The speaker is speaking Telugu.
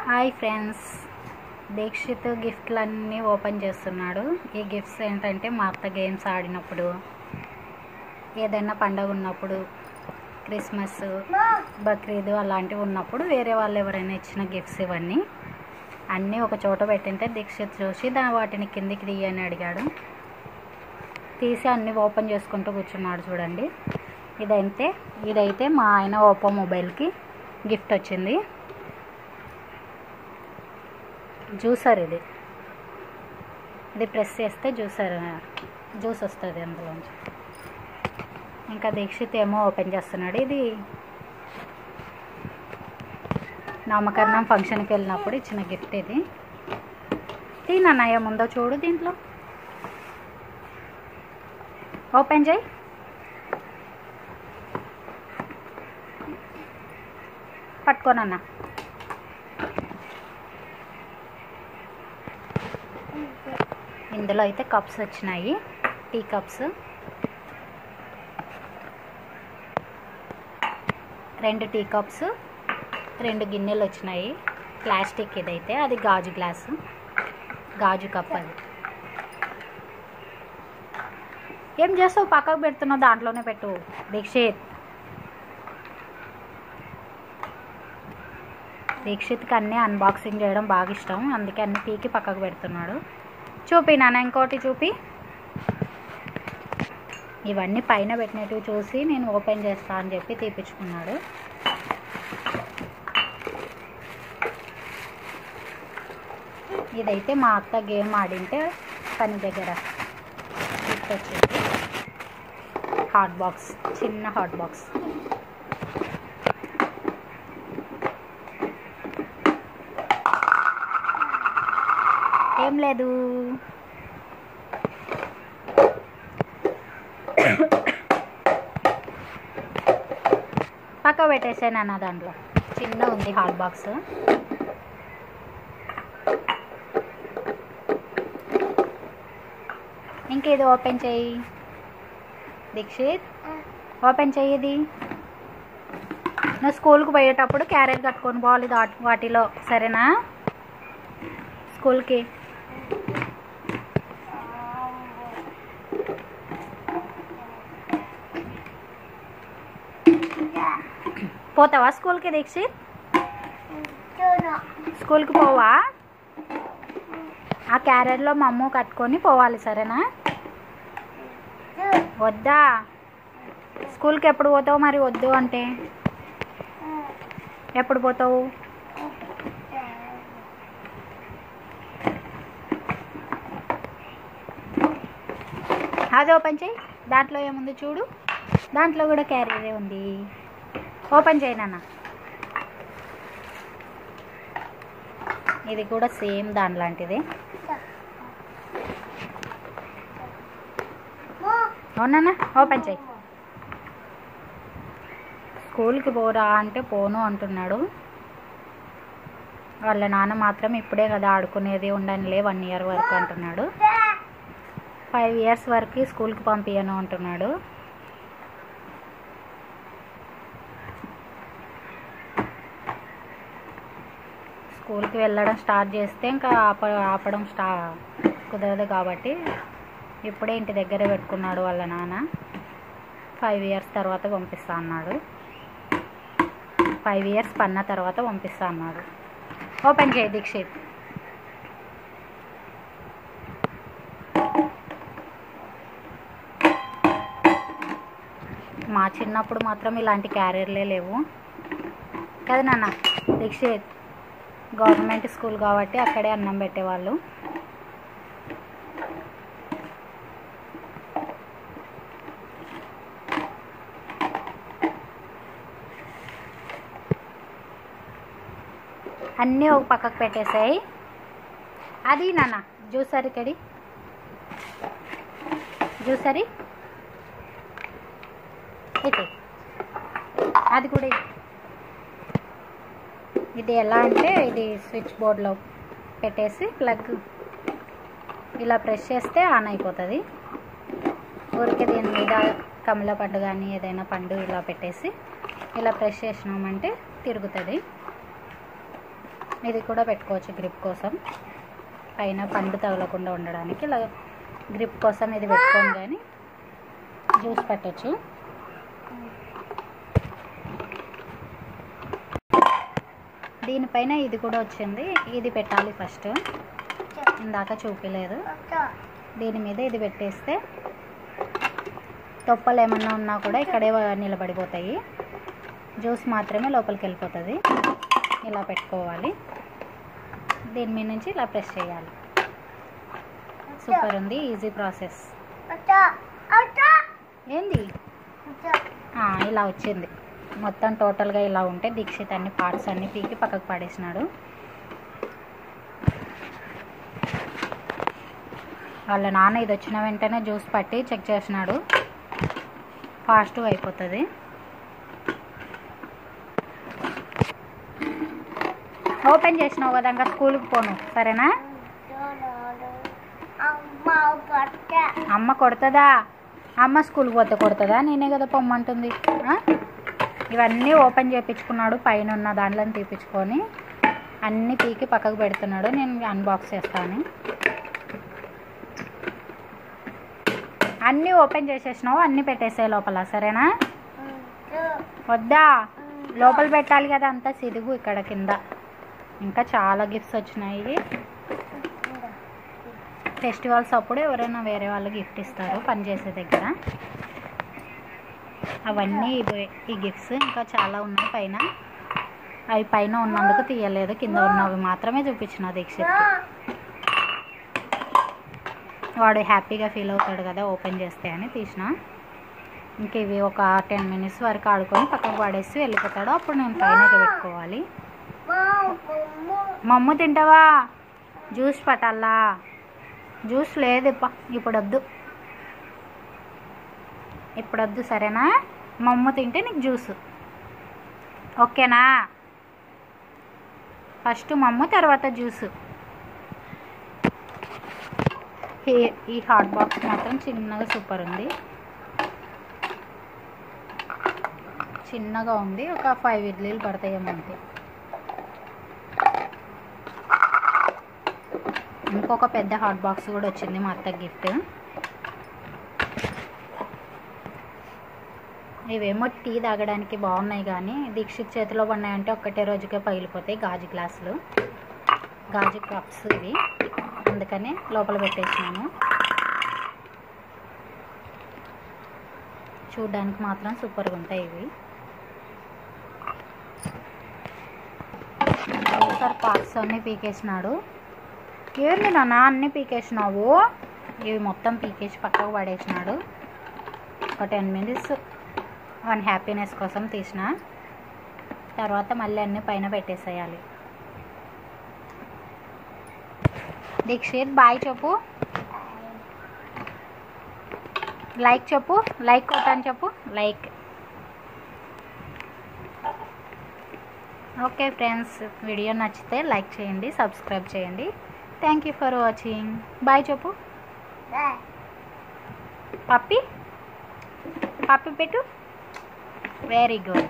హాయ్ ఫ్రెండ్స్, దీక్షిత్ గిఫ్ట్లన్నీ ఓపెన్ చేస్తున్నాడు. ఈ గిఫ్ట్స్ ఏంటంటే మా అత్త గేమ్స్ ఆడినప్పుడు, ఏదైనా పండగ ఉన్నప్పుడు, క్రిస్మస్, బక్రీద్ అలాంటివి ఉన్నప్పుడు వేరే వాళ్ళు ఎవరైనా ఇచ్చిన గిఫ్ట్స్ ఇవన్నీ అన్నీ ఒక చోట పెట్టింటే దీక్షిత్ చూసి వాటిని కిందికి తీయని అడిగాడు. తీసి అన్నీ ఓపెన్ చేసుకుంటూ కూర్చున్నాడు. చూడండి, ఇదైతే మా ఆయన ఓప్పో మొబైల్కి గిఫ్ట్ వచ్చింది. జ్యూసర్ ఇది ప్రెస్ చేస్తే జ్యూస్ వస్తుంది అందులోంచి. ఇంకా దీక్షిత్ ఏమో ఓపెన్ చేస్తున్నాడు. ఇది నామకరణం ఫంక్షన్కి వెళ్ళినప్పుడు ఇచ్చిన గిఫ్ట్. ఇది తినన్నా ఏముందో చూడు, దీంట్లో ఓపెన్ చేయి. పట్టుకోనన్నా. ఇందులో అయితే కప్స్ వచ్చినాయి, టీ కప్స్. 2 టీ కప్స్, 2 గిన్నెలు వచ్చినాయి. ప్లాస్టిక్ ఇదైతే, అది గాజు గ్లాసు, గాజు కప్. అది ఏం చేస్తావు, పక్కకు పెడుతున్నావు, దాంట్లోనే పెట్టు దీక్షిత్కి అన్నీ అన్బాక్సింగ్ చేయడం బాగా ఇష్టం, అందుకే అన్ని పీకి పక్కకు పెడుతున్నాడు. చూపి నాన్న, ఇంకోటి చూపి. ఇవన్నీ పైన పెట్టినట్టు చూసి నేను ఓపెన్ చేస్తా అని చెప్పి తీపించుకున్నాడు. ఇదైతే మా అత్త గేమ్ ఆడింటే పని దగ్గర గిఫ్ట్ వచ్చింది. హాట్ బాక్స్, చిన్న హాట్ బాక్స్. ఏం లేదు, పక్క పెట్టేసాను అన్న. దాంట్లో చిన్న ఉంది హాట్ బాక్స్. ఇంకా ఇది ఓపెన్ చెయ్యి దీక్షిత్, ఓపెన్ చెయ్యి. నువ్వు స్కూల్కి పోయేటప్పుడు క్యారేజ్ కట్టుకొని పోవాలి వాటిలో, సరేనా? స్కూల్కి పోతావా స్కూల్కి దీక్షిత్? స్కూల్కి పోవా? ఆ క్యారెట్లో మా అమ్మ కట్టుకొని పోవాలి, సరేనా? వద్దా? స్కూల్కి ఎప్పుడు పోతావు మరి? వద్దు అంటే ఎప్పుడు పోతావు? అది ఓపెన్ చేయి. దాంట్లో ఏముంది చూడు, దాంట్లో కూడా క్యారియరే ఉంది. ఓపెన్ చేయి నాన్న. ఇది కూడా సేమ్ దానిలాంటిదే. అవునా, ఓపెన్ చేయి. స్కూల్కి పోరా అంటే పోను అంటున్నాడు. వాళ్ళ నాన్న మాత్రం ఇప్పుడే కదా ఆడుకునేది, ఉండనిలే 1 ఇయర్ వరకు అంటున్నాడు. 5 ఇయర్స్ వరకు స్కూల్కి పంపించను అంటున్నాడు. స్కూల్కి వెళ్ళడం స్టార్ట్ చేస్తే ఇంకా ఆపడం కుదరదు కాబట్టి ఇప్పుడే ఇంటి దగ్గరే పెట్టుకున్నాడు వాళ్ళ నాన్న. 5 ఇయర్స్ తర్వాత పంపిస్తా అన్నాడు. 5 ఇయర్స్ పన్న తర్వాత పంపిస్తా అన్నాడు. ఓపెన్ చేయి దీక్షిత్. మా చిన్నప్పుడు మాత్రం ఇలాంటి క్యారియర్లే లేవు కదా నాన్న. దీక్షిత్ గవర్నమెంట్ స్కూల్ కాబట్టి అక్కడే అన్నం పెట్టేవాళ్ళు. అన్నీ ఒక పక్కకు పెట్టేసాయి. అది నాన్న జ్యూసర్ ఇక్కడి జ్యూసరి అయితే అది కూడా. ఇది ఎలా అంటే, ఇది స్విచ్ బోర్డ్లో పెట్టేసి ప్లగ్ ఇలా ప్రెస్ చేస్తే ఆన్ అయిపోతుంది. ఊరికే దీని మీద కమల పండు కానీ ఏదైనా పండు ఇలా పెట్టేసి ఇలా ప్రెస్ చేసినామంటే తిరుగుతుంది. ఇది కూడా పెట్టుకోవచ్చు గ్రిప్ కోసం, పైన పండు తగలకుండా ఉండడానికి. ఇలా గ్రిప్ కోసం ఇది పెట్టుకోండి, కానీ జ్యూస్ పెట్టచ్చు. దీనిపైన ఇది కూడా వచ్చింది, ఇది పెట్టాలి ఫస్ట్, ఇందాక చూపించలేదు. దీని మీద ఇది పెట్టేస్తే తొప్పలు ఏమన్నా ఉన్నా కూడా ఇక్కడే నిలబడిపోతాయి, జ్యూస్ మాత్రమే లోపలికి వెళ్ళిపోతుంది. ఇలా పెట్టుకోవాలి, దీని మీద నుంచి ఇలా ప్రెస్ చేయాలి. సూపర్ ఉంది, ఈజీ ప్రాసెస్. ఏంది ఇలా వచ్చింది మొత్తం టోటల్గా. ఇలా ఉంటే దీక్షిత్ అన్ని పార్ట్స్ అన్ని పీకి పక్కకు పడేసినాడు. వాళ్ళ నాన్న ఇది వచ్చిన వెంటనే జ్యూస్ పట్టి చెక్ చేసినాడు, ఫాస్ట్గా అయిపోతుంది. ఓపెన్ చేసినావు కదా, ఇంకా స్కూల్కి పోను, సరేనా? అమ్మ కొడుతుందా? అమ్మ స్కూల్కి పోతే కొడుతుందా? నేనే కదా పొమ్మంటుంది. ఇవన్నీ ఓపెన్ చేయించుకున్నాడు, పైన ఉన్న దాంట్లో తీపించుకొని అన్నీ పీకి పక్కకు పెడుతున్నాడు. నేను అన్బాక్స్ చేస్తాను. అన్నీ ఓపెన్ చేసేసినావు, అన్నీ పెట్టేసే లోపల, సరేనా? వద్దా? లోపల పెట్టాలి కదా, అంతా సిదుగు ఇక్కడ కింద. ఇంకా చాలా గిఫ్ట్స్ వచ్చినాయి. ఫెస్టివల్స్ అప్పుడు ఎవరైనా వేరే వాళ్ళు గిఫ్ట్ ఇస్తారు పనిచేసే దగ్గర. అవన్నీ ఈ గిఫ్ట్స్ ఇంకా చాలా ఉన్నాయి పైన. అవి పైన ఉన్నందుకు తీయలేదు, కింద ఉన్నవి మాత్రమే చూపించిన దీక్షిత్. వాడు హ్యాపీగా ఫీల్ అవుతాడు కదా ఓపెన్ చేస్తే అని తీసిన. ఇంక ఇవి ఒక 10 minutes వరకు ఆడుకొని పక్కకు పడేసి వెళ్ళిపోతాడు. అప్పుడు నేను పైన పెట్టుకోవాలి. మమ్ము తింటావా? జ్యూస్ పట్టాలా? జ్యూస్ లేదు ఇప్పుడు వద్దు, ఇప్పుడు వద్దు, సరేనా? మమ్ము తింటే నీకు జ్యూస్, ఓకేనా? ఫస్ట్ మమ్ము, తర్వాత జ్యూసు. ఈ హాట్ బాక్స్ మాత్రం చిన్నగా సూపర్ ఉంది, చిన్నగా ఉంది. ఒక 5 ఇడ్లీలు పడతాయేమో అంతే. ఇంకొక పెద్ద హాట్ బాక్స్ కూడా వచ్చింది మా అత్త గిఫ్ట్. ఇవేమో టీ తాగడానికి బాగున్నాయి, కానీ దీక్షిత్ చేతిలో పడినాయంటే ఒక్కటే రోజుకే పగిలిపోతాయి. గాజు గ్లాసులు, గాజు కప్స్ ఇవి, అందుకనే లోపల పెట్టేసినాను. చూడ్డానికి మాత్రం సూపర్గా ఉంటాయి ఇవి. ఒకసారి పార్ట్స్ అన్నీ పీకేసినాడు. ఏంది నాన్న అన్నీ పీకేసినావు? ఇవి మొత్తం పీకేసి పక్కకు పడేసినాడు. ఒక 10 minutes వన్ హ్యాపీనెస్ కోసం తీసిన, తర్వాత మళ్ళీ అన్నీ పైన పెట్టేసేయాలి. దీక్షిత్ బాయ్ చెప్పు, లైక్ చెప్పు, లైక్ కొట్టని చెప్పు, లైక్. ఓకే ఫ్రెండ్స్, వీడియో నచ్చితే లైక్ చేయండి, సబ్స్క్రైబ్ చేయండి. Thank you for watching. Bye చెప్పు. పప్పి పప్పి పెట్టు. Very good.